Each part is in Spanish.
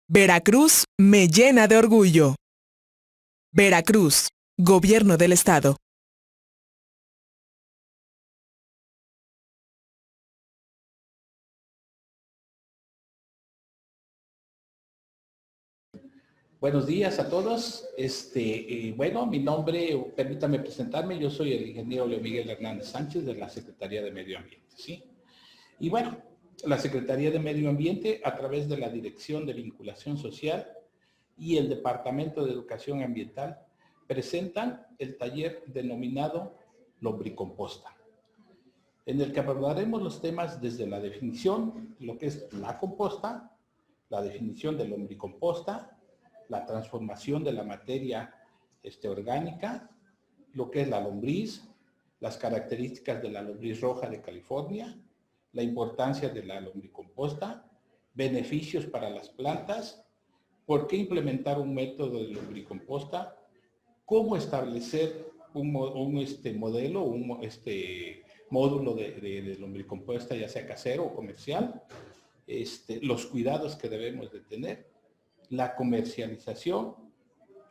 Veracruz me llena de orgullo. Veracruz, Gobierno del Estado. Buenos días a todos. Bueno, mi nombre, permítame presentarme, yo soy el ingeniero Leo Miguel Hernández Sánchez de la Secretaría de Medio Ambiente, ¿sí? Y bueno, la Secretaría de Medio Ambiente, a través de la Dirección de Vinculación Social y el Departamento de Educación Ambiental, presentan el taller denominado Lombricomposta, en el que abordaremos los temas desde la definición, lo que es la composta, la definición de lombricomposta, la transformación de la materia orgánica, lo que es la lombriz, las características de la lombriz roja de California, la importancia de la lombricomposta, beneficios para las plantas, por qué implementar un método de lombricomposta, cómo establecer un modelo, un módulo de lombricomposta, ya sea casero o comercial, los cuidados que debemos de tener, la comercialización,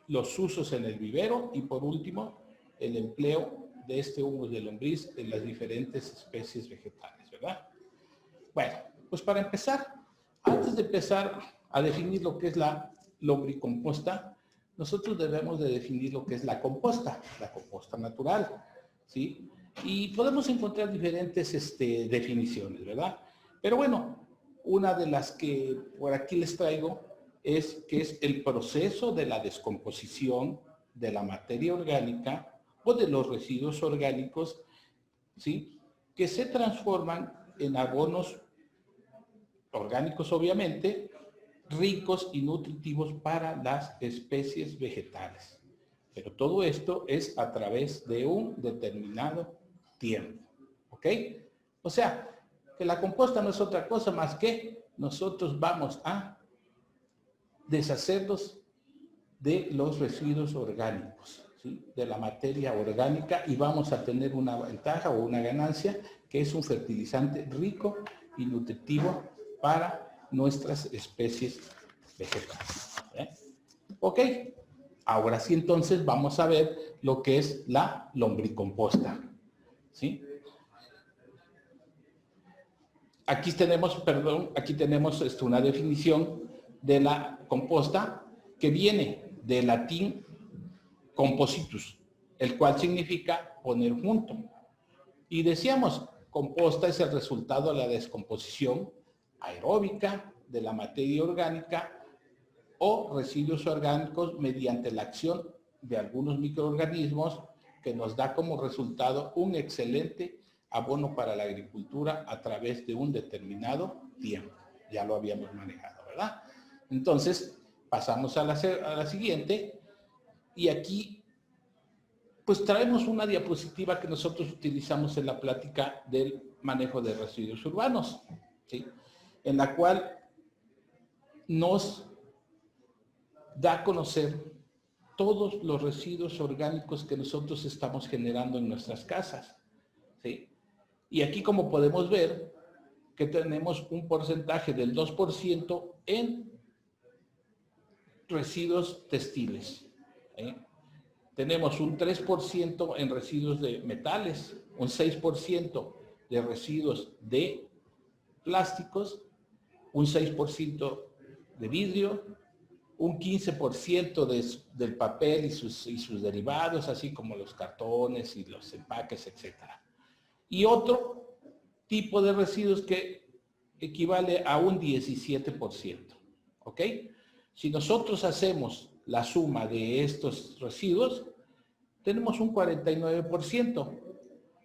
los usos en el vivero y por último, el empleo de este humus de lombriz en las diferentes especies vegetales, ¿verdad? Bueno, pues para empezar, antes de empezar a definir lo que es la lombricomposta, nosotros debemos de definir lo que es la composta natural, ¿sí? Y podemos encontrar diferentes definiciones, ¿verdad? Pero bueno, una de las que por aquí les traigo es que es el proceso de la descomposición de la materia orgánica o de los residuos orgánicos, ¿sí? Que se transforman en abonos orgánicos, obviamente, ricos y nutritivos para las especies vegetales. Pero todo esto es a través de un determinado tiempo, ¿ok? O sea, que la composta no es otra cosa más que nosotros vamos a deshacernos de los residuos orgánicos, ¿sí? De la materia orgánica, y vamos a tener una ventaja o una ganancia que es un fertilizante rico y nutritivo para nuestras especies vegetales, ¿eh? Ok, ahora sí entonces vamos a ver lo que es la lombricomposta, ¿sí? Aquí tenemos una definición de la composta que viene del latín compositus, el cual significa poner junto. Y decíamos, composta es el resultado de la descomposición aeróbica de la materia orgánica o residuos orgánicos mediante la acción de algunos microorganismos, que nos da como resultado un excelente abono para la agricultura a través de un determinado tiempo. Ya lo habíamos manejado, ¿verdad? Entonces, pasamos a la siguiente, y aquí pues traemos una diapositiva que nosotros utilizamos en la plática del manejo de residuos urbanos, ¿sí? En la cual nos da a conocer todos los residuos orgánicos que nosotros estamos generando en nuestras casas, ¿sí? Y aquí, como podemos ver, que tenemos un porcentaje del 2% en residuos textiles, ¿eh? Tenemos un 3% en residuos de metales, un 6% de residuos de plásticos, un 6% de vidrio, un 15% del papel y sus derivados, así como los cartones y los empaques, etc. Y otro tipo de residuos que equivale a un 17%, ¿ok? Si nosotros hacemos la suma de estos residuos, tenemos un 49%.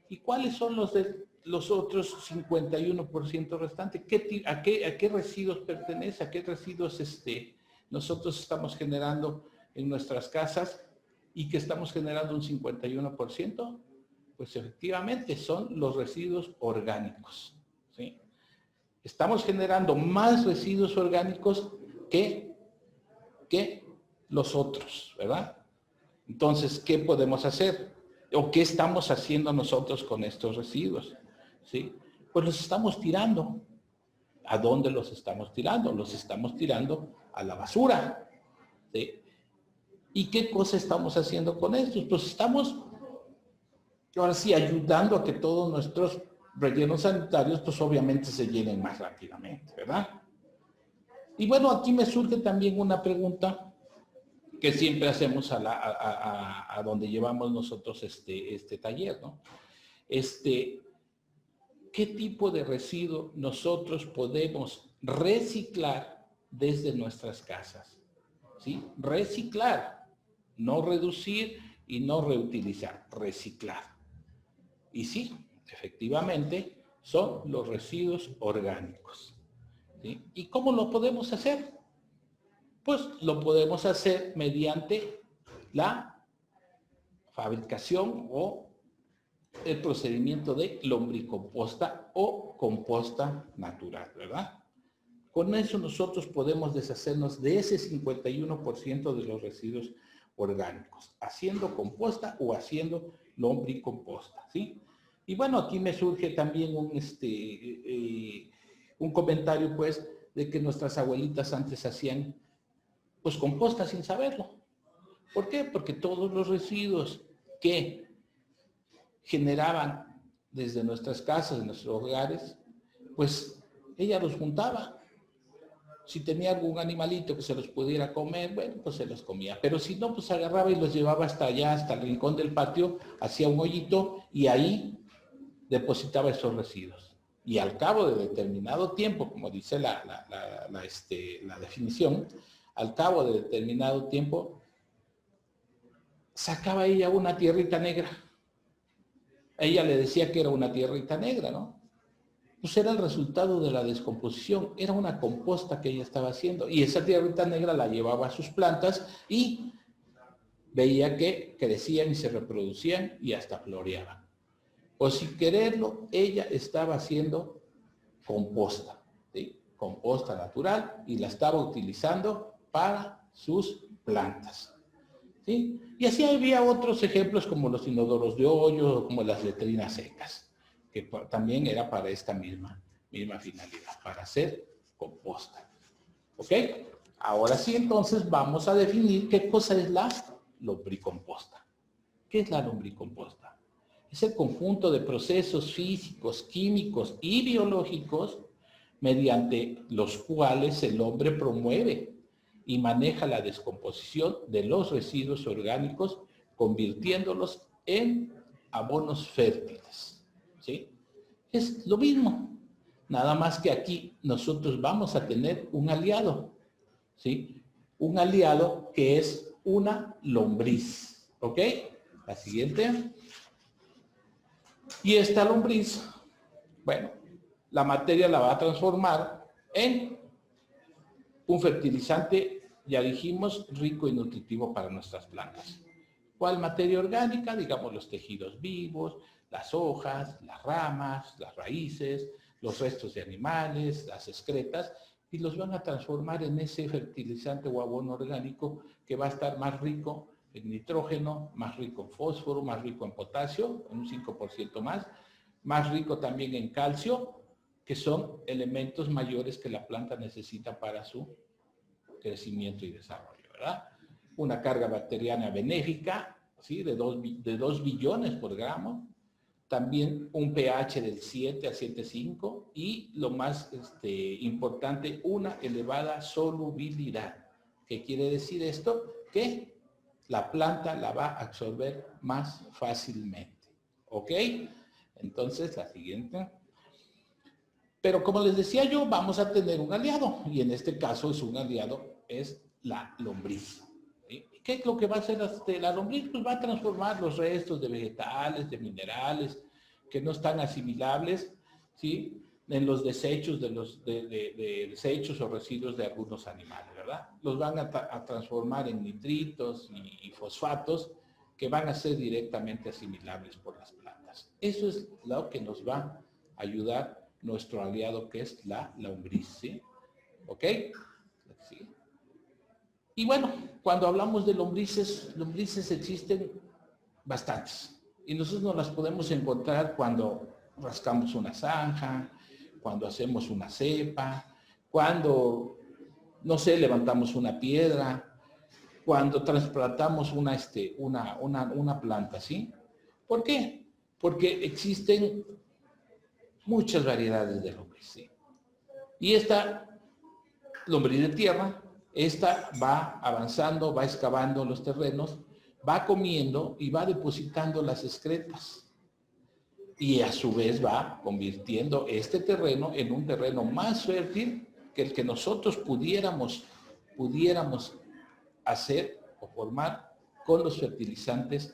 ¿Y cuáles son los otros 51% restantes? ¿A qué residuos pertenece? ¿A qué residuos nosotros estamos generando en nuestras casas y que estamos generando un 51%? Pues efectivamente son los residuos orgánicos, ¿sí? Estamos generando más residuos orgánicos que los otros, ¿verdad? Entonces, ¿qué podemos hacer? ¿O qué estamos haciendo nosotros con estos residuos? ¿Sí? Pues los estamos tirando. ¿A dónde los estamos tirando? Los estamos tirando a la basura. ¿Sí? ¿Y qué cosa estamos haciendo con estos? Pues estamos, ahora sí, ayudando a que todos nuestros rellenos sanitarios, pues obviamente se llenen más rápidamente, ¿verdad? Y bueno, aquí me surge también una pregunta que siempre hacemos a donde llevamos nosotros este taller, ¿no? ¿Qué tipo de residuo nosotros podemos reciclar desde nuestras casas? ¿Sí? Reciclar, no reducir y no reutilizar, reciclar. Y sí, efectivamente, son los residuos orgánicos. ¿Sí? ¿Y cómo lo podemos hacer? Pues lo podemos hacer mediante la fabricación o el procedimiento de lombricomposta o composta natural, ¿verdad? Con eso nosotros podemos deshacernos de ese 51% de los residuos orgánicos, haciendo composta o haciendo lombricomposta, ¿sí? Y bueno, aquí me surge también un comentario, pues, de que nuestras abuelitas antes hacían, pues, composta sin saberlo. ¿Por qué? Porque todos los residuos que generaban desde nuestras casas, de nuestros hogares, pues ella los juntaba. Si tenía algún animalito que se los pudiera comer, bueno, pues se los comía. Pero si no, pues agarraba y los llevaba hasta allá, hasta el rincón del patio, hacía un hoyito y ahí depositaba esos residuos. Y al cabo de determinado tiempo, como dice la definición, al cabo de determinado tiempo, sacaba ella una tierrita negra. Ella le decía que era una tierrita negra, ¿no? Pues era el resultado de la descomposición, era una composta que ella estaba haciendo y esa tierrita negra la llevaba a sus plantas y veía que crecían y se reproducían y hasta floreaban. O sin quererlo, ella estaba haciendo composta, ¿sí? Composta natural y la estaba utilizando para sus plantas. ¿Sí? Y así había otros ejemplos como los inodoros de hoyo, como las letrinas secas, que también era para esta misma finalidad, para hacer composta. ¿Ok? Ahora sí, entonces vamos a definir qué cosa es la lombricomposta. ¿Qué es la lombricomposta? Es el conjunto de procesos físicos, químicos y biológicos mediante los cuales el hombre promueve y maneja la descomposición de los residuos orgánicos, convirtiéndolos en abonos fértiles. ¿Sí? Es lo mismo, nada más que aquí nosotros vamos a tener un aliado, ¿sí? Un aliado que es una lombriz, ¿ok? La siguiente. Y esta lombriz, bueno, la materia la va a transformar en un fertilizante, ya dijimos, rico y nutritivo para nuestras plantas. ¿Cuál materia orgánica? Digamos los tejidos vivos, las hojas, las ramas, las raíces, los restos de animales, las excretas, y los van a transformar en ese fertilizante o abono orgánico que va a estar más rico en nitrógeno, más rico en fósforo, más rico en potasio, en un 5% más rico también en calcio, que son elementos mayores que la planta necesita para su crecimiento y desarrollo, ¿verdad? Una carga bacteriana benéfica, ¿sí? de 2 billones por gramo, también un pH del 7 a 7,5 y lo más importante, una elevada solubilidad. ¿Qué quiere decir esto? Que la planta la va a absorber más fácilmente. ¿Ok? Entonces, la siguiente. Pero como les decía yo, vamos a tener un aliado, y en este caso es un aliado, es la lombriz. ¿Sí? ¿Qué es lo que va a hacer la lombriz? Pues va a transformar los restos de vegetales, de minerales, que no están asimilables, ¿sí? En los desechos de desechos o residuos de algunos animales, ¿verdad? Los van a transformar en nitritos y fosfatos que van a ser directamente asimilables por las plantas. Eso es lo que nos va a ayudar nuestro aliado, que es la lombriz, ¿sí? ¿Ok? ¿Sí? Y bueno, cuando hablamos de lombrices existen bastantes. Y nosotros nos las podemos encontrar cuando rascamos una zanja, cuando hacemos una cepa, cuando, no sé, levantamos una piedra, cuando trasplantamos una planta, ¿sí? ¿Por qué? Porque existen muchas variedades de lombriz, ¿sí? Y esta lombriz de tierra, esta va avanzando, va excavando los terrenos, va comiendo y va depositando las excretas. Y a su vez va convirtiendo este terreno en un terreno más fértil que el que nosotros pudiéramos hacer o formar con los fertilizantes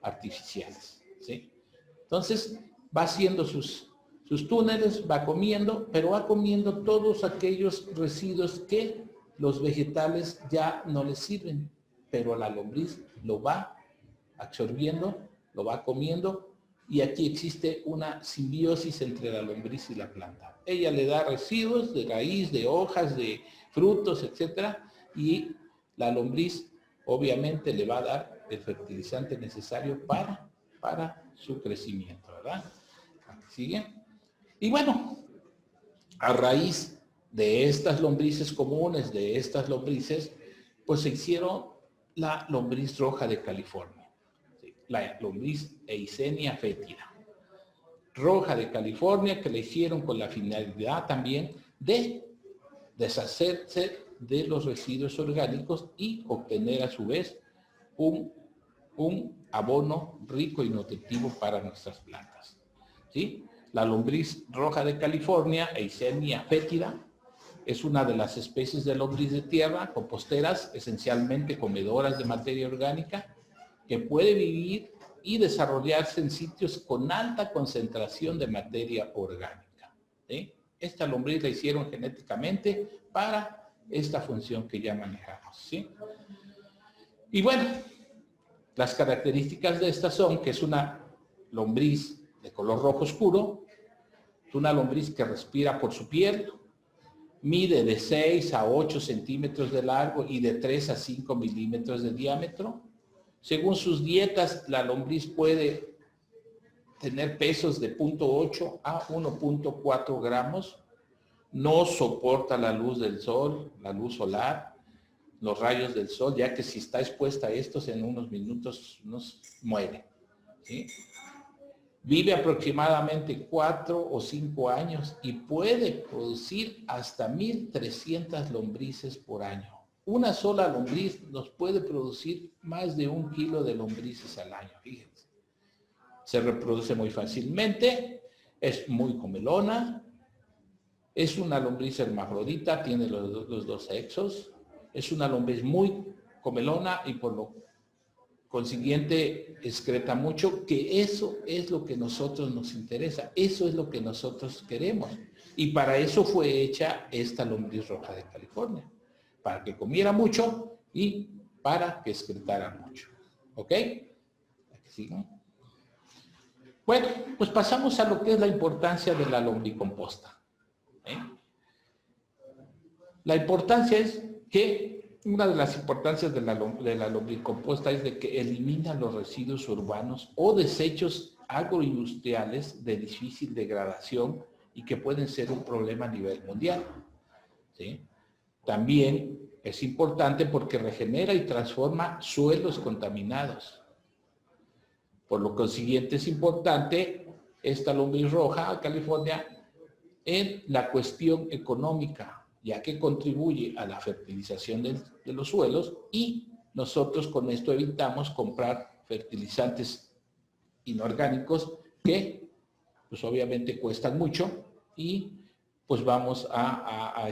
artificiales, ¿sí? Entonces va haciendo sus túneles, va comiendo, pero va comiendo todos aquellos residuos que los vegetales ya no les sirven, pero la lombriz lo va absorbiendo, lo va comiendo, y aquí existe una simbiosis entre la lombriz y la planta. Ella le da residuos de raíz, de hojas, de frutos, etcétera, y la lombriz obviamente le va a dar el fertilizante necesario para su crecimiento, ¿verdad? Aquí sigue. Y bueno, a raíz de estas lombrices comunes, de estas lombrices, pues se hicieron la lombriz roja de California, ¿sí? La lombriz Eisenia fétida, roja de California, que la hicieron con la finalidad también de deshacerse de los residuos orgánicos y obtener a su vez un abono rico y nutritivo para nuestras plantas, ¿sí? La lombriz roja de California, Eisenia fétida, es una de las especies de lombriz de tierra, composteras, esencialmente comedoras de materia orgánica, que puede vivir y desarrollarse en sitios con alta concentración de materia orgánica, ¿sí? Esta lombriz la hicieron genéticamente para esta función que ya manejamos, ¿sí? Y bueno, las características de esta son que es una lombriz de color rojo oscuro, es una lombriz que respira por su piel, mide de 6 a 8 centímetros de largo y de 3 a 5 milímetros de diámetro. Según sus dietas, la lombriz puede tener pesos de 0.8 a 1.4 gramos. No soporta la luz del sol, la luz solar, los rayos del sol, ya que si está expuesta a estos en unos minutos nos muere, ¿sí? Vive aproximadamente 4 o 5 años y puede producir hasta 1.300 lombrices por año. Una sola lombriz nos puede producir más de 1 kilo de lombrices al año, fíjense. Se reproduce muy fácilmente, es muy comelona, es una lombriz hermafrodita, tiene los dos sexos, es una lombriz muy comelona y por lo consiguiente excreta mucho, que eso es lo que a nosotros nos interesa, eso es lo que nosotros queremos. Y para eso fue hecha esta lombriz roja de California, para que comiera mucho y para que excretara mucho. ¿Ok? Aquí sigo. Bueno, pues pasamos a lo que es la importancia de la lombricomposta. La importancia es que una de las importancias de la lombricomposta es de que elimina los residuos urbanos o desechos agroindustriales de difícil degradación y que pueden ser un problema a nivel mundial, ¿sí? También es importante porque regenera y transforma suelos contaminados. Por lo consiguiente es importante esta lombriz roja, California, en la cuestión económica, ya que contribuye a la fertilización de los suelos y nosotros con esto evitamos comprar fertilizantes inorgánicos que pues obviamente cuestan mucho y pues vamos a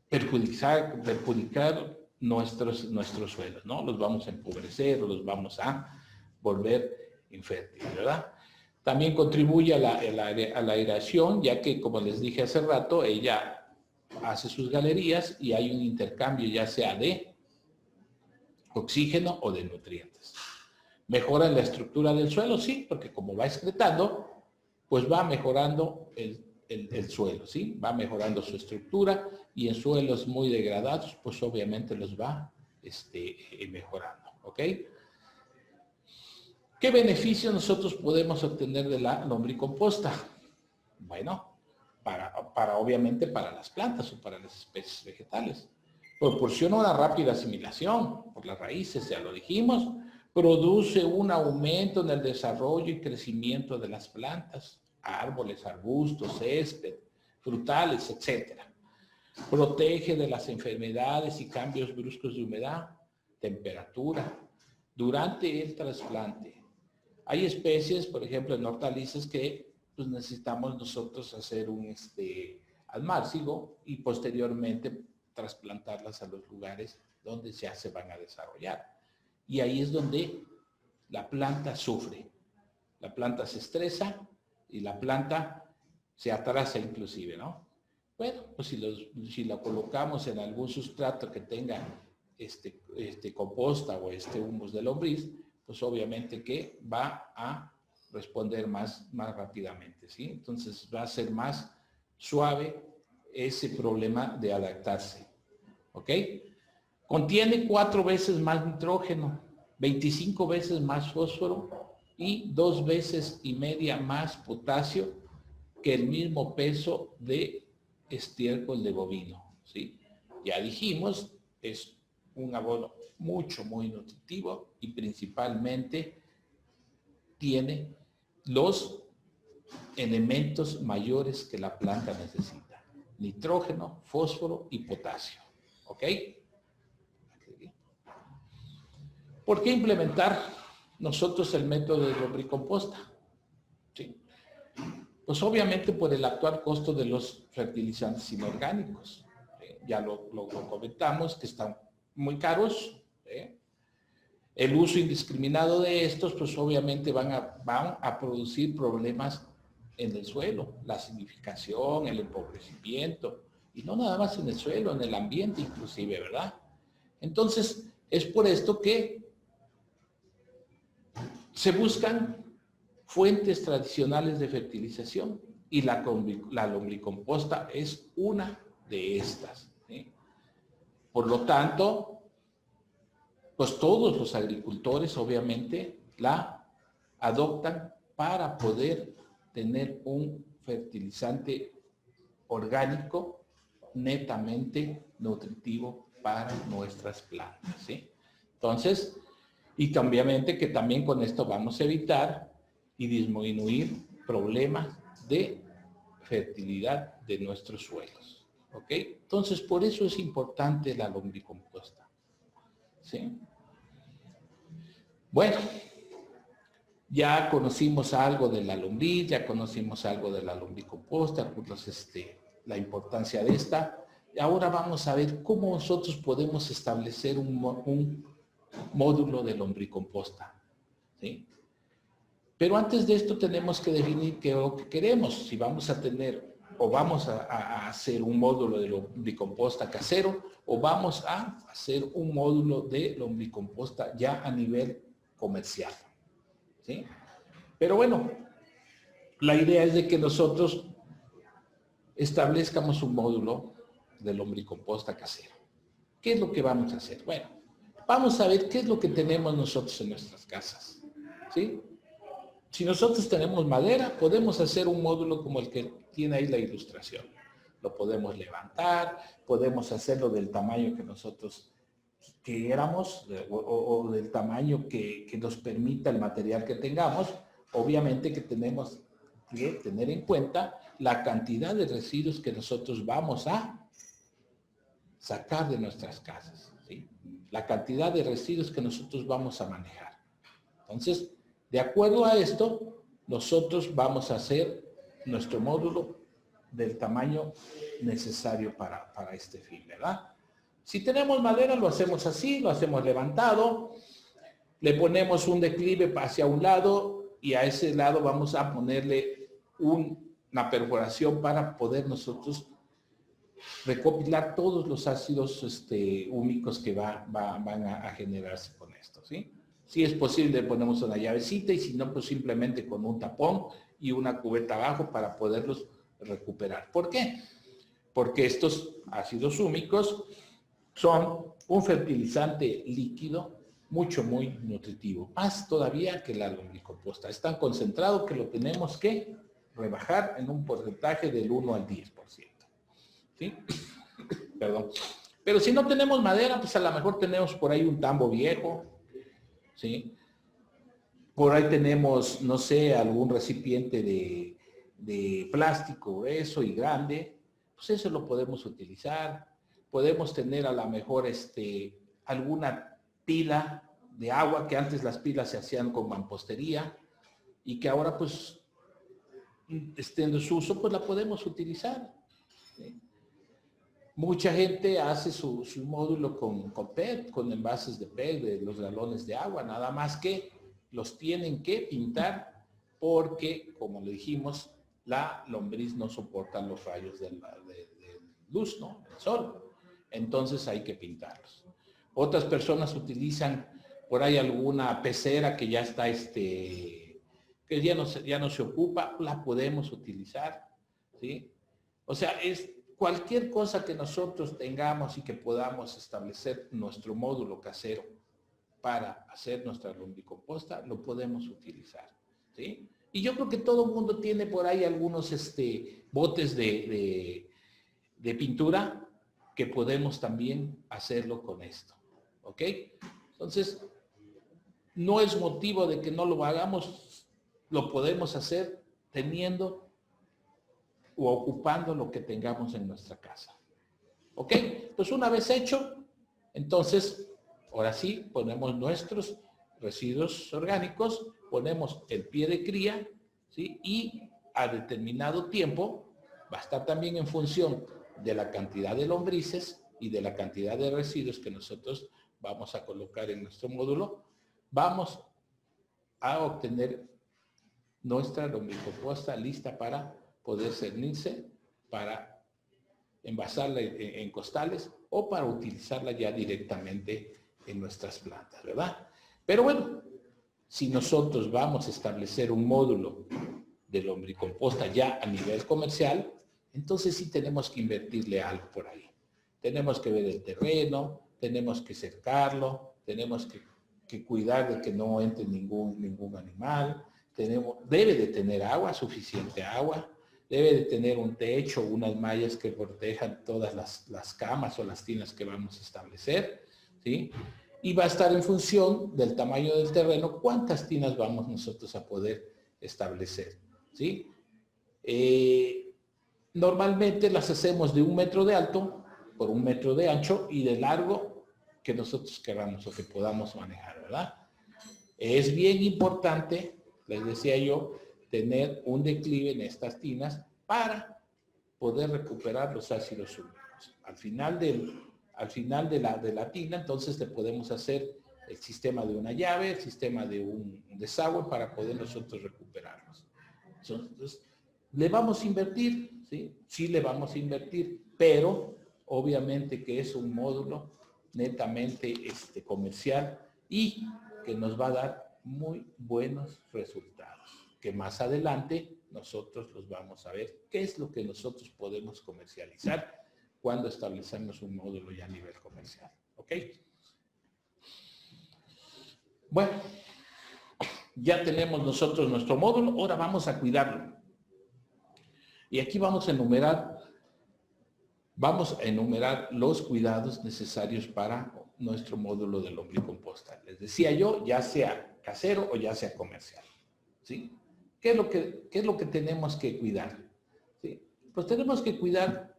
perjudicar nuestros suelos, ¿no? Los vamos a empobrecer, los vamos a volver infértiles, ¿verdad? También contribuye a la aireación, ya que, como les dije hace rato, ella hace sus galerías y hay un intercambio ya sea de oxígeno o de nutrientes. Mejora la estructura del suelo, sí, porque como va excretando, pues va mejorando el suelo, ¿sí? Va mejorando su estructura y en suelos muy degradados, pues obviamente los va mejorando, ¿ok? ¿Qué beneficios nosotros podemos obtener de la lombricomposta? Bueno, obviamente para las plantas o para las especies vegetales. Proporciona una rápida asimilación por las raíces, ya lo dijimos. Produce un aumento en el desarrollo y crecimiento de las plantas, árboles, arbustos, césped, frutales, etc. Protege de las enfermedades y cambios bruscos de humedad, temperatura, durante el trasplante. Hay especies, por ejemplo, en hortalizas que pues, necesitamos nosotros hacer un almácigo y posteriormente trasplantarlas a los lugares donde ya se van a desarrollar. Y ahí es donde la planta sufre. La planta se estresa y la planta se atrasa inclusive, ¿no? Bueno, pues si la colocamos en algún sustrato que tenga composta o humus de lombriz, pues obviamente que va a responder más rápidamente, ¿sí? Entonces va a ser más suave ese problema de adaptarse, ¿ok? Contiene 4 veces más nitrógeno, 25 veces más fósforo y 2 veces y media más potasio que el mismo peso de estiércol de bovino, ¿sí? Ya dijimos, es un abono muy nutritivo y principalmente tiene los elementos mayores que la planta necesita: nitrógeno, fósforo y potasio, ¿ok? ¿Por qué implementar nosotros el método de lombricomposta? ¿Sí? Pues obviamente por el actual costo de los fertilizantes inorgánicos. Ya lo comentamos, que están muy caros. El uso indiscriminado de estos, pues obviamente van a producir problemas en el suelo, la acidificación, el empobrecimiento, y no nada más en el suelo, en el ambiente inclusive, ¿verdad? Entonces, es por esto que se buscan fuentes tradicionales de fertilización y la lombricomposta es una de estas, ¿sí? Por lo tanto, pues todos los agricultores obviamente la adoptan para poder tener un fertilizante orgánico netamente nutritivo para nuestras plantas, ¿sí? Entonces, y obviamente que también con esto vamos a evitar y disminuir problemas de fertilidad de nuestros suelos, ¿ok? Entonces, por eso es importante la lombricomposta, ¿sí? Bueno, ya conocimos algo de la lombriz, ya conocimos algo de la lombricomposta, pues, la importancia de esta. Y ahora vamos a ver cómo nosotros podemos establecer un módulo de lombricomposta, ¿sí? Pero antes de esto tenemos que definir qué es lo que queremos. Si vamos a tener o vamos a hacer un módulo de lombricomposta casero o vamos a hacer un módulo de lombricomposta ya a nivel comercial, ¿sí? Pero bueno, la idea es de que nosotros establezcamos un módulo de lombricomposta casero. ¿Qué es lo que vamos a hacer? Bueno, vamos a ver qué es lo que tenemos nosotros en nuestras casas, ¿sí? Si nosotros tenemos madera, podemos hacer un módulo como el que tiene ahí la ilustración. Lo podemos levantar, podemos hacerlo del tamaño que nosotros queramos o del tamaño que nos permita el material que tengamos. Obviamente que tenemos que tener en cuenta la cantidad de residuos que nosotros vamos a sacar de nuestras casas, ¿sí? La cantidad de residuos que nosotros vamos a manejar. Entonces, de acuerdo a esto, nosotros vamos a hacer nuestro módulo del tamaño necesario para este fin, ¿verdad? Si tenemos madera, lo hacemos así, lo hacemos levantado, le ponemos un declive hacia un lado y a ese lado vamos a ponerle una perforación para poder nosotros recopilar todos los ácidos húmicos que van a generarse con esto, ¿sí? Si es posible, ponemos una llavecita y si no, pues simplemente con un tapón y una cubeta abajo para poderlos recuperar. ¿Por qué? Porque estos ácidos húmicos son un fertilizante líquido muy nutritivo, más todavía que la lombricomposta. Es tan concentrado que lo tenemos que rebajar en un porcentaje del 1 al 10%. ¿Sí? Perdón. Pero si no tenemos madera, pues a lo mejor tenemos por ahí un tambo viejo, ¿sí? Por ahí tenemos, no sé, algún recipiente de plástico grueso y grande, pues eso lo podemos utilizar. Podemos tener a lo mejor alguna pila de agua, que antes las pilas se hacían con mampostería y que ahora pues en desuso, pues la podemos utilizar. ¿Sí? Mucha gente hace su módulo con PET, con envases de PET, de los galones de agua, nada más que los tienen que pintar porque, como le dijimos, la lombriz no soporta los rayos de luz, ¿no? El sol. Entonces hay que pintarlos. Otras personas utilizan por ahí alguna pecera que ya está, que ya no se ocupa, la podemos utilizar, ¿sí? O sea, es cualquier cosa que nosotros tengamos y que podamos establecer nuestro módulo casero para hacer nuestra lombricomposta, lo podemos utilizar, ¿sí? Y yo creo que todo el mundo tiene por ahí algunos botes de pintura que podemos también hacerlo con esto, ¿ok? Entonces, no es motivo de que no lo hagamos, lo podemos hacer teniendo o ocupando lo que tengamos en nuestra casa. ¿Ok? Pues una vez hecho, entonces, ahora sí, ponemos nuestros residuos orgánicos, ponemos el pie de cría, ¿sí? Y a determinado tiempo, va a estar también en función de la cantidad de lombrices y de la cantidad de residuos que nosotros vamos a colocar en nuestro módulo, vamos a obtener nuestra lombricomposta lista para poder cernirse, para envasarla en costales o para utilizarla ya directamente en nuestras plantas, ¿verdad? Pero bueno, si nosotros vamos a establecer un módulo de lombricomposta ya a nivel comercial, entonces sí tenemos que invertirle algo por ahí. Tenemos que ver el terreno, tenemos que cercarlo, tenemos que cuidar de que no entre ningún animal, debe de tener agua, suficiente agua, debe de tener un techo, unas mallas que protejan todas las camas o las tinas que vamos a establecer, ¿sí? Y va a estar en función del tamaño del terreno, cuántas tinas vamos nosotros a poder establecer, ¿sí? Normalmente las hacemos de 1 metro de alto por 1 metro de ancho y de largo que nosotros queramos o que podamos manejar, ¿verdad? Es bien importante, les decía yo, tener un declive en estas tinas para poder recuperar los ácidos húmicos. Al final de la tina, entonces le podemos hacer el sistema de una llave, el sistema de un desagüe para poder nosotros recuperarlos. Entonces, ¿le vamos a invertir? Sí, sí le vamos a invertir, pero obviamente que es un módulo netamente comercial y que nos va a dar muy buenos resultados, que más adelante nosotros los vamos a ver qué es lo que nosotros podemos comercializar cuando establecemos un módulo ya a nivel comercial. ¿Ok? Bueno, ya tenemos nosotros nuestro módulo, ahora vamos a cuidarlo. Y aquí vamos a enumerar los cuidados necesarios para nuestro módulo de lombricomposta. Les decía yo, ya sea casero o ya sea comercial. ¿Sí? ¿Qué es lo que tenemos que cuidar? ¿Sí? Pues tenemos que cuidar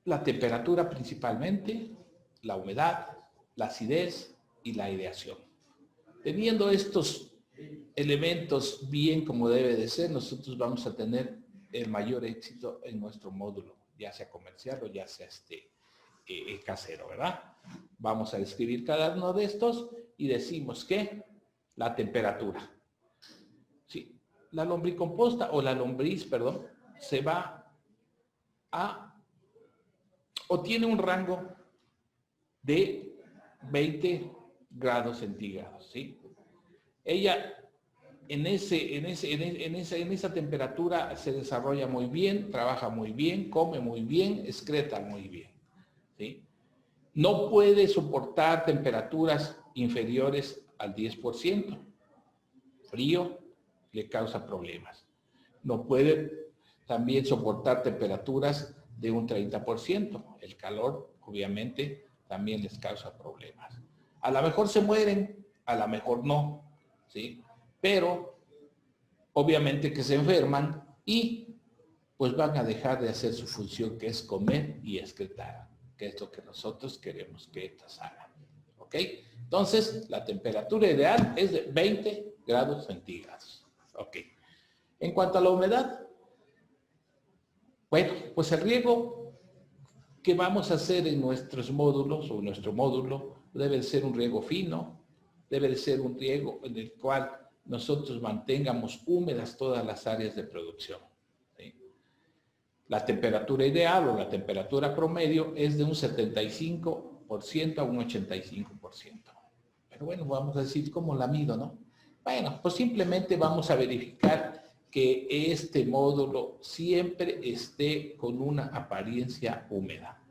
la temperatura principalmente, la humedad, la acidez y la aireación. Teniendo estos elementos bien como debe de ser, nosotros vamos a tener el mayor éxito en nuestro módulo, ya sea comercial o ya sea casero, ¿verdad? Vamos a describir cada uno de estos y decimos que la temperatura. Sí, la lombricomposta o la lombriz, perdón, se va o tiene un rango de 20 grados centígrados, ¿sí? Ella en esa temperatura se desarrolla muy bien, trabaja muy bien, come muy bien, excreta muy bien. ¿Sí? No puede soportar temperaturas inferiores al 10%. Frío le causa problemas. No puede también soportar temperaturas de un 30%. El calor, obviamente, también les causa problemas. A lo mejor se mueren, a lo mejor no, ¿sí? Pero, obviamente que se enferman y pues van a dejar de hacer su función, que es comer y excretar, que es lo que nosotros queremos que estas hagan. ¿Ok? Entonces, la temperatura ideal es de 20 grados centígrados. ¿Ok? En cuanto a la humedad, bueno, pues el riego que vamos a hacer en nuestros módulos o nuestro módulo debe ser un riego fino, debe de ser un riego en el cual nosotros mantengamos húmedas todas las áreas de producción. ¿Sí? La temperatura ideal o la temperatura promedio es de un 75% a un 85%. Pero bueno, vamos a decir cómo la mido, ¿no? Bueno, pues simplemente vamos a verificar que este módulo siempre esté con una apariencia húmeda.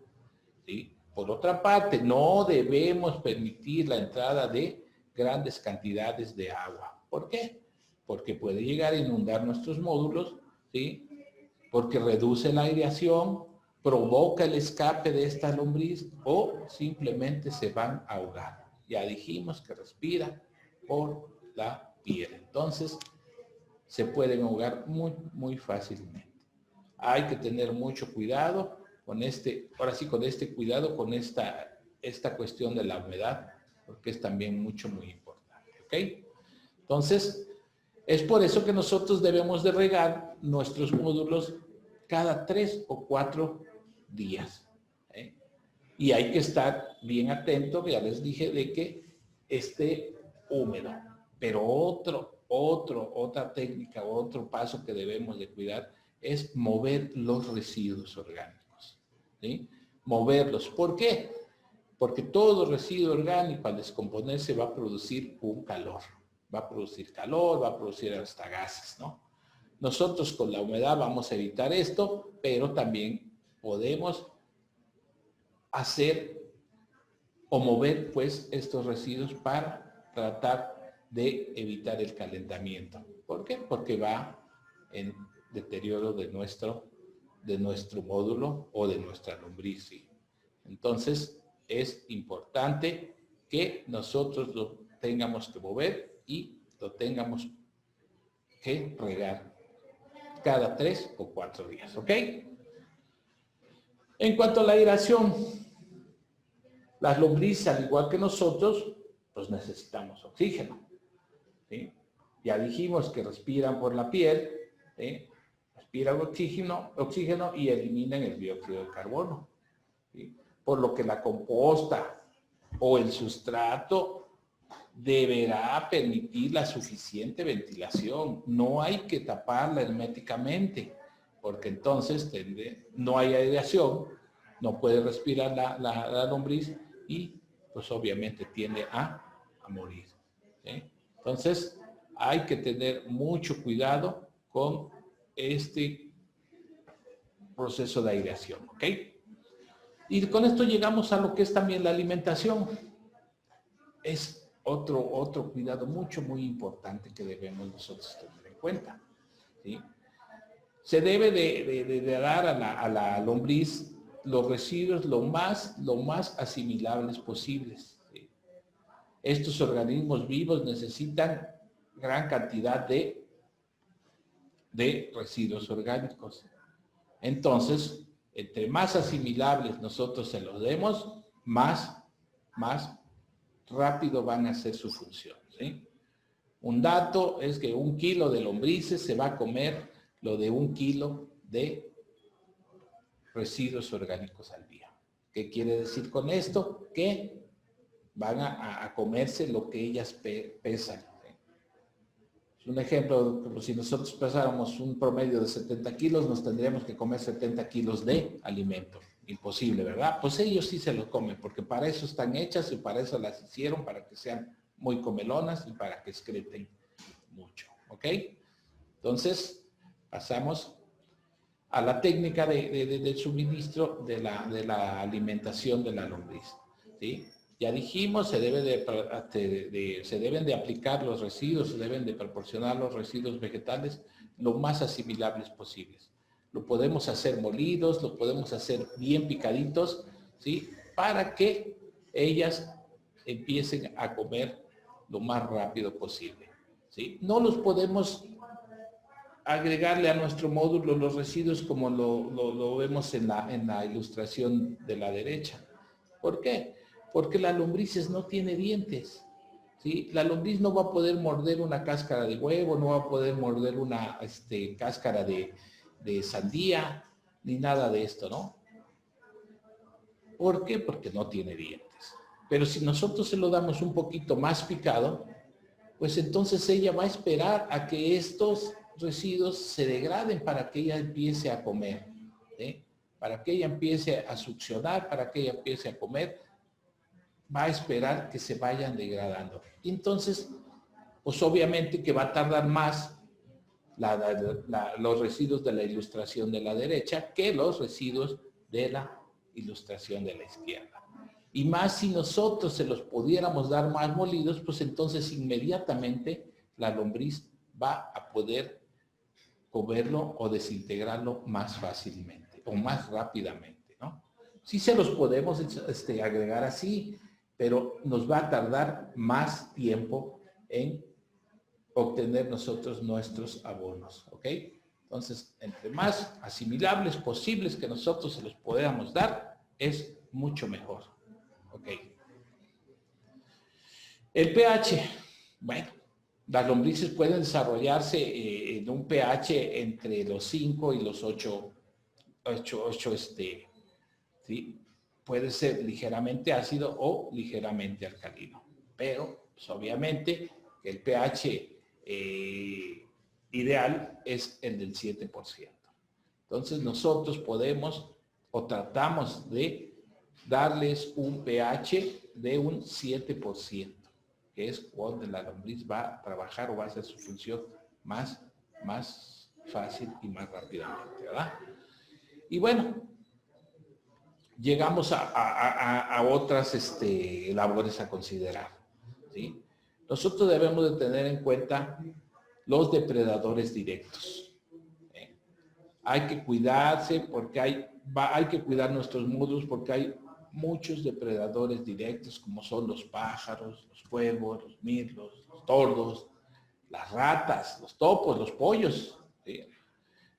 ¿Sí? Por otra parte, no debemos permitir la entrada de grandes cantidades de agua. ¿Por qué? Porque puede llegar a inundar nuestros módulos, ¿sí? Porque reduce la aireación, provoca el escape de esta lombriz o simplemente se van a ahogar. Ya dijimos que respira por la piel. Entonces, se pueden ahogar muy, muy fácilmente. Hay que tener mucho cuidado con ahora sí, con este cuidado, con esta cuestión de la humedad, porque es también muy importante. ¿Ok? Entonces, es por eso que nosotros debemos de regar nuestros módulos cada 3 o 4 días. ¿Eh? Y hay que estar bien atento, ya les dije, de que esté húmedo. Pero otra técnica, otro paso que debemos de cuidar es mover los residuos orgánicos. ¿Sí? Moverlos. ¿Por qué? Porque todo residuo orgánico al descomponerse va a producir un calor. Va a producir calor, va a producir hasta gases, ¿no? Nosotros con la humedad vamos a evitar esto, pero también podemos hacer o mover pues estos residuos para tratar de evitar el calentamiento. ¿Por qué? Porque va en deterioro de nuestro módulo o de nuestra lombriz. ¿Sí? Entonces es importante que nosotros lo tengamos que mover y lo tengamos que regar cada 3 o 4 días. ¿Ok? En cuanto a la aireación, las lombrices, al igual que nosotros, pues necesitamos oxígeno. ¿Sí? Ya dijimos que respiran por la piel, ¿sí? Respiran oxígeno y eliminan el dióxido de carbono. ¿Sí? Por lo que la composta o el sustrato deberá permitir la suficiente ventilación. No hay que taparla herméticamente, porque entonces no hay aireación, no puede respirar la lombriz y pues obviamente tiende a morir. ¿Sí? Entonces hay que tener mucho cuidado con este proceso de aireación. ¿Ok? Y con esto llegamos a lo que es también la alimentación. Es otro cuidado muy importante que debemos nosotros tener en cuenta. ¿Sí? Se debe de dar a la lombriz los residuos lo más asimilables posibles. ¿Sí? Estos organismos vivos necesitan gran cantidad de residuos orgánicos. Entonces, entre más asimilables nosotros se los demos, más rápido van a hacer su función. ¿Sí? Un dato es que 1 kilo de lombrices se va a comer lo de 1 kilo de residuos orgánicos al día. ¿Qué quiere decir con esto? Que van a comerse lo que ellas pesan. Es un ejemplo, como si nosotros pesáramos un promedio de 70 kilos, nos tendríamos que comer 70 kilos de alimento. Imposible, ¿verdad? Pues ellos sí se lo comen, porque para eso están hechas y para eso las hicieron, para que sean muy comelonas y para que excreten mucho. ¿ok? Entonces, pasamos a la técnica del suministro de la alimentación de la lombriz, ¿sí? Ya dijimos, se deben de aplicar los residuos, se deben de proporcionar los residuos vegetales lo más asimilables posibles. Lo podemos hacer molidos, lo podemos hacer bien picaditos, ¿sí? Para que ellas empiecen a comer lo más rápido posible, ¿sí? No los podemos agregarle a nuestro módulo los residuos como lo vemos en la ilustración de la derecha. ¿Por qué? Porque la lombrices no tiene dientes, ¿sí? La lombriz no va a poder morder una cáscara de huevo, no va a poder morder una cáscara de sandía, ni nada de esto, ¿no? ¿Por qué? Porque no tiene dientes. Pero si nosotros se lo damos un poquito más picado, pues entonces ella va a esperar a que estos residuos se degraden para que ella empiece a comer, ¿sí? Para que ella empiece a succionar, para que ella empiece a comer, va a esperar que se vayan degradando. Y entonces, pues obviamente que va a tardar más los residuos de la ilustración de la derecha que los residuos de la ilustración de la izquierda. Y más si nosotros se los pudiéramos dar más molidos, pues entonces inmediatamente la lombriz va a poder comerlo o desintegrarlo más fácilmente o más rápidamente, ¿no? Sí se los podemos agregar así, pero nos va a tardar más tiempo en obtener nosotros nuestros abonos, ¿ok? Entonces, entre más asimilables posibles que nosotros se los podamos dar, es mucho mejor, ¿ok? El pH, bueno, las lombrices pueden desarrollarse en un pH entre los 5 y los 8, ¿sí? Puede ser ligeramente ácido o ligeramente alcalino, pero pues, obviamente el pH ideal es el del 7%. Entonces nosotros podemos o tratamos de darles un pH de un 7%, que es cuando la lombriz va a trabajar o va a hacer su función más fácil y más rápidamente, ¿verdad? Y bueno, llegamos a otras labores a considerar, ¿sí? Nosotros debemos de tener en cuenta los depredadores directos. Hay que cuidarse porque hay que cuidar nuestros módulos porque hay muchos depredadores directos como son los pájaros, los cuervos, los mirlos, los tordos, las ratas, los topos, los pollos, ¿sí?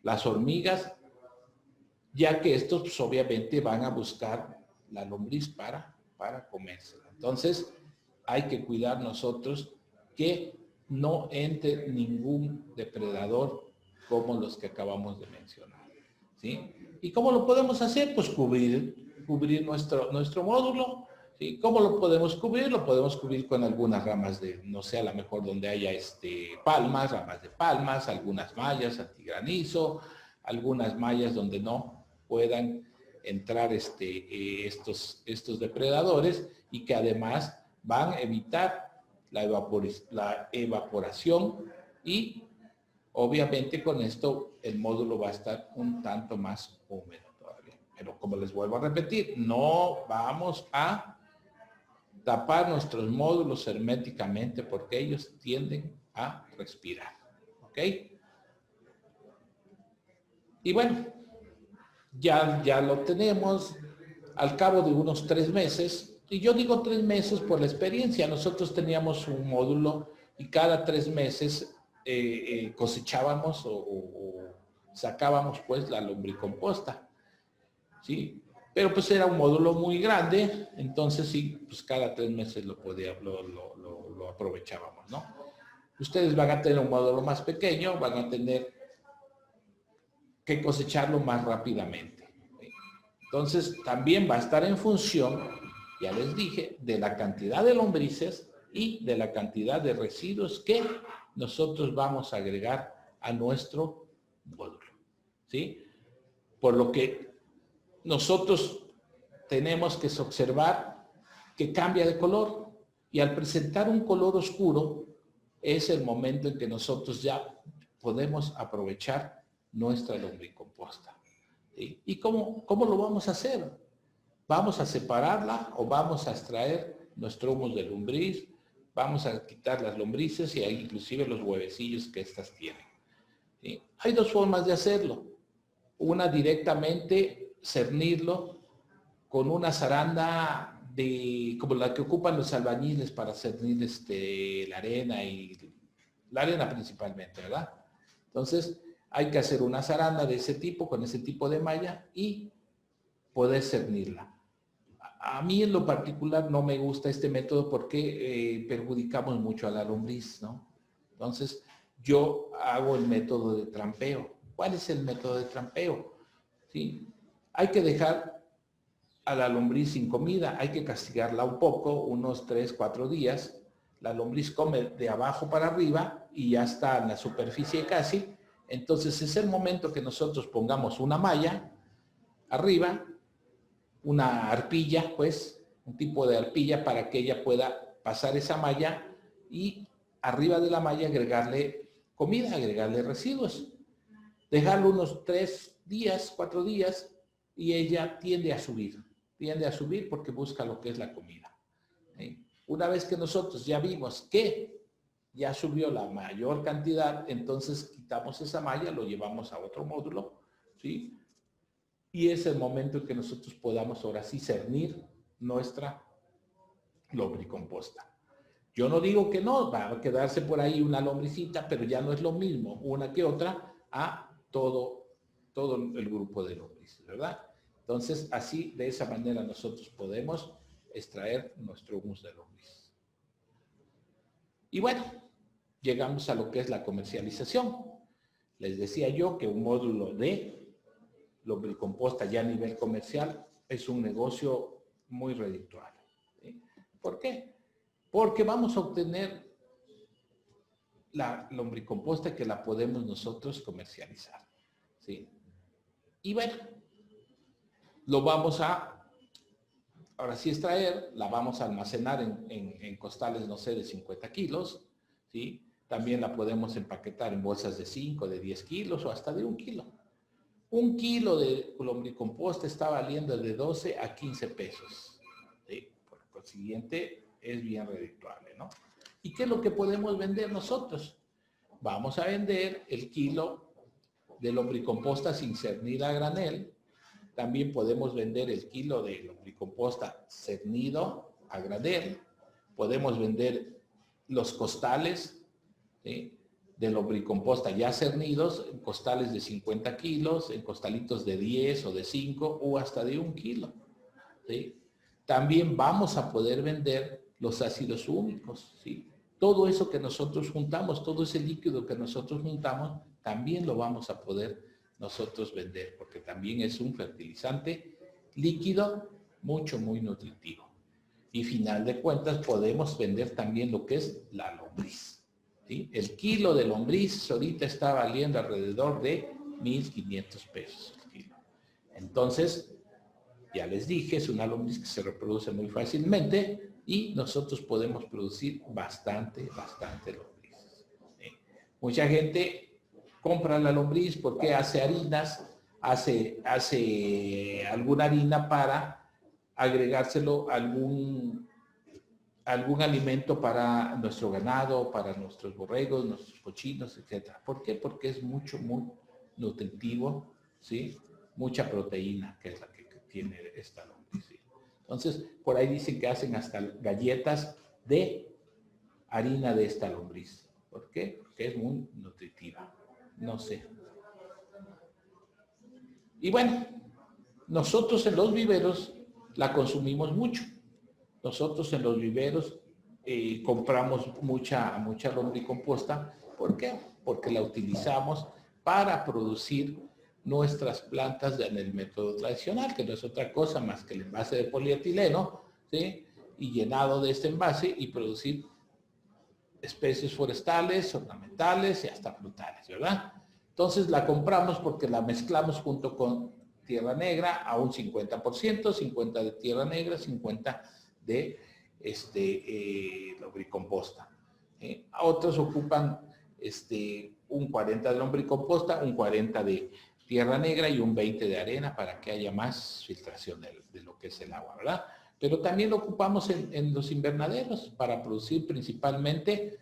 Las hormigas, ya que estos pues, obviamente van a buscar la lombriz para comérsela. Entonces, hay que cuidar nosotros que no entre ningún depredador como los que acabamos de mencionar, ¿sí? ¿Y cómo lo podemos hacer? Pues cubrir nuestro módulo, ¿sí? ¿Cómo lo podemos cubrir? Lo podemos cubrir con algunas ramas de, no sé, a lo mejor donde haya palmas, ramas de palmas, algunas mallas antigranizo, algunas mallas donde no puedan entrar estos depredadores y que además van a evitar la evaporación y obviamente con esto el módulo va a estar un tanto más húmedo todavía. Pero como les vuelvo a repetir, no vamos a tapar nuestros módulos herméticamente porque ellos tienden a respirar. ¿Ok? Y bueno, ya lo tenemos al cabo de unos 3 meses. Y yo digo 3 meses por la experiencia. Nosotros teníamos un módulo y cada 3 meses cosechábamos o sacábamos pues la lombricomposta, ¿sí? Pero pues era un módulo muy grande, entonces sí, pues cada 3 meses lo aprovechábamos, ¿no? Ustedes van a tener un módulo más pequeño, van a tener que cosecharlo más rápidamente. Entonces también va a estar en función, ya les dije, de la cantidad de lombrices y de la cantidad de residuos que nosotros vamos a agregar a nuestro módulo, ¿sí? Por lo que nosotros tenemos que observar que cambia de color y al presentar un color oscuro, es el momento en que nosotros ya podemos aprovechar nuestra lombricomposta. ¿Sí? ¿Y cómo lo vamos a hacer? Vamos a separarla o vamos a extraer nuestro humus de lombriz, vamos a quitar las lombrices y inclusive los huevecillos que estas tienen. ¿Sí? Hay dos formas de hacerlo. Una directamente cernirlo con una zaranda como la que ocupan los albañiles para cernir la arena y la arena principalmente, ¿verdad? Entonces hay que hacer una zaranda de ese tipo, con ese tipo de malla y poder cernirla. A mí en lo particular no me gusta este método porque perjudicamos mucho a la lombriz, ¿no? Entonces yo hago el método de trampeo. ¿Cuál es el método de trampeo? ¿Sí? Hay que dejar a la lombriz sin comida, hay que castigarla un poco, unos 3, 4 días. La lombriz come de abajo para arriba y ya está en la superficie casi. Entonces es el momento que nosotros pongamos una malla arriba, una arpilla, pues, un tipo de arpilla para que ella pueda pasar esa malla y arriba de la malla agregarle comida, agregarle residuos. Dejarlo unos 3 días, 4 días y ella tiende a subir porque busca lo que es la comida. ¿Sí? Una vez que nosotros ya vimos que ya subió la mayor cantidad, entonces quitamos esa malla, lo llevamos a otro módulo, ¿sí? Y es el momento en que nosotros podamos ahora sí cernir nuestra lombricomposta. Yo no digo que no, va a quedarse por ahí una lombricita, pero ya no es lo mismo una que otra a todo el grupo de lombrices, ¿verdad? Entonces, así, de esa manera nosotros podemos extraer nuestro humus de lombriz. Y bueno, llegamos a lo que es la comercialización. Les decía yo que un módulo de lombricomposta ya a nivel comercial es un negocio muy redituable. ¿Sí? ¿Por qué? Porque vamos a obtener la lombricomposta que la podemos nosotros comercializar. ¿Sí? Y bueno, lo vamos a, ahora sí extraer, la vamos a almacenar en costales, no sé, de 50 kilos. ¿Sí? También la podemos empaquetar en bolsas de 5, de 10 kilos o hasta de 1 kilo. 1 kilo de lombricomposta está valiendo de 12 a 15 pesos. ¿Sí? Por consiguiente, es bien redituable, ¿no? ¿Y qué es lo que podemos vender nosotros? Vamos a vender el kilo de lombricomposta sin cernir a granel. También podemos vender el kilo de lombricomposta cernido a granel. Podemos vender los costales, ¿sí?, de lombricomposta ya cernidos, en costales de 50 kilos, en costalitos de 10 o de 5 o hasta de 1 kilo. ¿Sí? También vamos a poder vender los ácidos húmicos. ¿Sí? Todo eso que nosotros juntamos, todo ese líquido que nosotros juntamos, también lo vamos a poder nosotros vender, porque también es un fertilizante líquido muy nutritivo. Y final de cuentas podemos vender también lo que es la lombriz. ¿Sí? El kilo de lombriz ahorita está valiendo alrededor de 1,500 pesos el kilo. Entonces, ya les dije, es una lombriz que se reproduce muy fácilmente y nosotros podemos producir bastante lombrices. ¿Sí? Mucha gente compra la lombriz porque hace harinas, hace alguna harina para agregárselo a algún alimento para nuestro ganado, para nuestros borregos, nuestros cochinos, etc. ¿Por qué? Porque es muy nutritivo, ¿sí? Mucha proteína, que es la que tiene esta lombriz. ¿Sí? Entonces, por ahí dicen que hacen hasta galletas de harina de esta lombriz. ¿Por qué? Porque es muy nutritiva. No sé. Y bueno, nosotros en los viveros la consumimos mucho. Nosotros en los viveros compramos mucha lombricomposta. ¿Por qué? Porque la utilizamos para producir nuestras plantas en el método tradicional, que no es otra cosa más que el envase de polietileno, ¿sí? Y llenado de este envase y producir especies forestales, ornamentales y hasta frutales, ¿verdad? Entonces la compramos porque la mezclamos junto con tierra negra a un 50%, 50 de tierra negra, 50 de lombricomposta. Otros ocupan un 40 de lombricomposta, un 40 de tierra negra y un 20 de arena para que haya más filtración de lo que es el agua, ¿verdad? Pero también lo ocupamos en los invernaderos para producir principalmente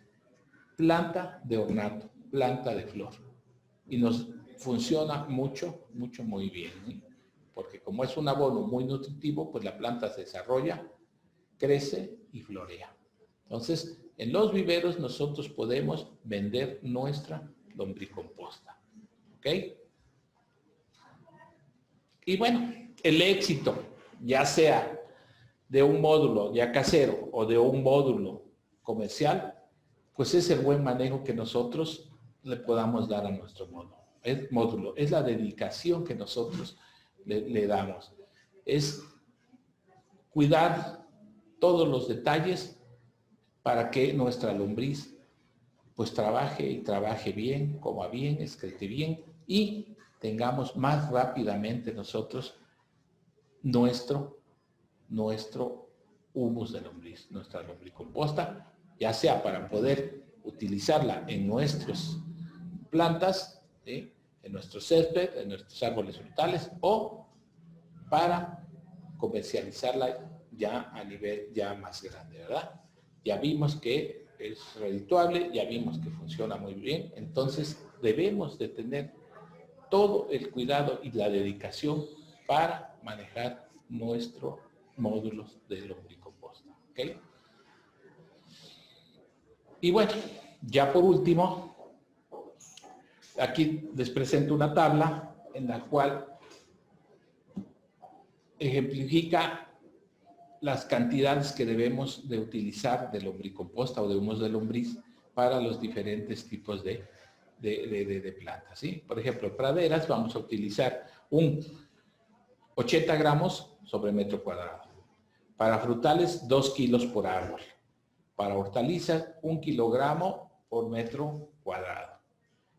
planta de ornato, planta de flor. Y nos funciona mucho, mucho, muy bien, ¿sí? Porque como es un abono muy nutritivo, pues la planta se desarrolla, crece y florea. Entonces, en los viveros nosotros podemos vender nuestra lombricomposta. ¿Ok? Y bueno, el éxito, ya sea de un módulo ya casero o de un módulo comercial, pues es el buen manejo que nosotros le podamos dar a nuestro módulo. Es la dedicación que nosotros le damos. Es cuidar todos los detalles para que nuestra lombriz pues trabaje y trabaje bien, coma bien, excrete bien y tengamos más rápidamente nosotros nuestro humus de lombriz, nuestra lombricomposta, ya sea para poder utilizarla en nuestras plantas, ¿sí? En nuestro césped, en nuestros árboles frutales o para comercializarla ya a nivel ya más grande, ¿verdad? Ya vimos que es redituable, ya vimos que funciona muy bien, entonces debemos de tener todo el cuidado y la dedicación para manejar nuestros módulos de lombricomposta, ¿ok? Y bueno, ya por último, aquí les presento una tabla en la cual ejemplifica las cantidades que debemos de utilizar de lombricomposta o de humus de lombriz para los diferentes tipos de plantas, ¿sí? Por ejemplo, praderas vamos a utilizar un 80 gramos sobre metro cuadrado. Para frutales, 2 kilos por árbol. Para hortalizas, 1 kilogramo por metro cuadrado.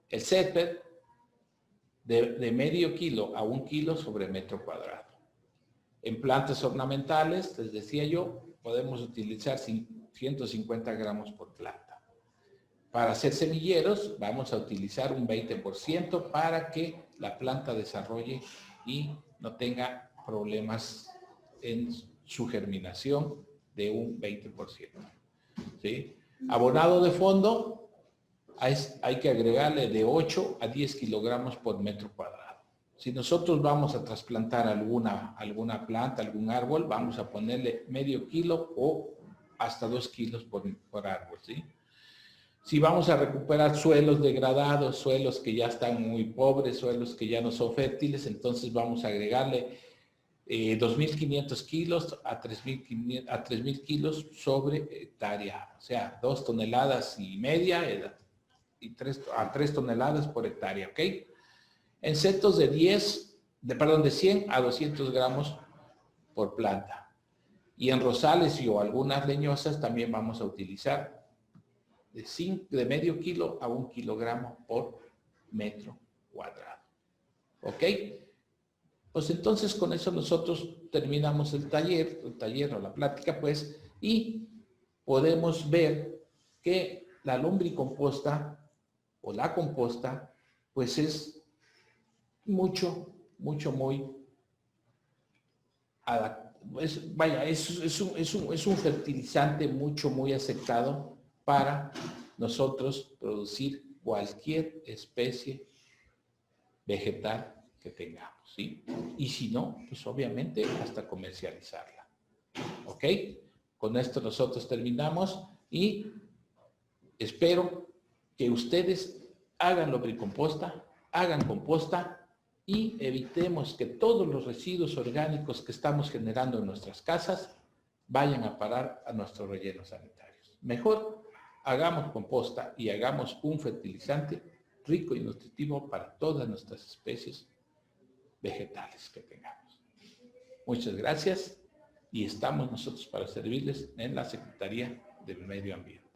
El césped, de medio kilo a 1 kilo sobre metro cuadrado. En plantas ornamentales, les decía yo, podemos utilizar 150 gramos por planta. Para hacer semilleros, vamos a utilizar un 20% para que la planta desarrolle y no tenga problemas en su germinación de un 20%. ¿Sí? Abonado de fondo, hay que agregarle de 8 a 10 kilogramos por metro cuadrado. Si nosotros vamos a trasplantar alguna planta, algún árbol, vamos a ponerle medio kilo o hasta 2 kilos por árbol, ¿sí? Si vamos a recuperar suelos degradados, suelos que ya están muy pobres, suelos que ya no son fértiles, entonces vamos a agregarle 2.500 kilos a 3.000 kilos sobre hectárea. O sea, 2,5 toneladas y 3 toneladas por hectárea, ¿ok? En setos de 100 a 200 gramos por planta. Y en rosales o algunas leñosas también vamos a utilizar de medio kilo a 1 kilogramo por metro cuadrado. ¿Ok? Pues entonces con eso nosotros terminamos el taller o la plática, pues, y podemos ver que la lombricomposta o la composta, pues es muy es un fertilizante muy aceptado para nosotros producir cualquier especie vegetal que tengamos, ¿sí? Y si no, pues obviamente hasta comercializarla. ¿Ok? Con esto nosotros terminamos y espero que ustedes hagan lombricomposta, hagan composta y evitemos que todos los residuos orgánicos que estamos generando en nuestras casas vayan a parar a nuestros rellenos sanitarios. Mejor hagamos composta y hagamos un fertilizante rico y nutritivo para todas nuestras especies vegetales que tengamos. Muchas gracias y estamos nosotros para servirles en la Secretaría del Medio Ambiente.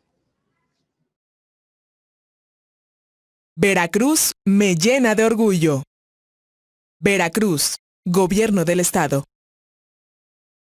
Veracruz me llena de orgullo. Veracruz, Gobierno del Estado.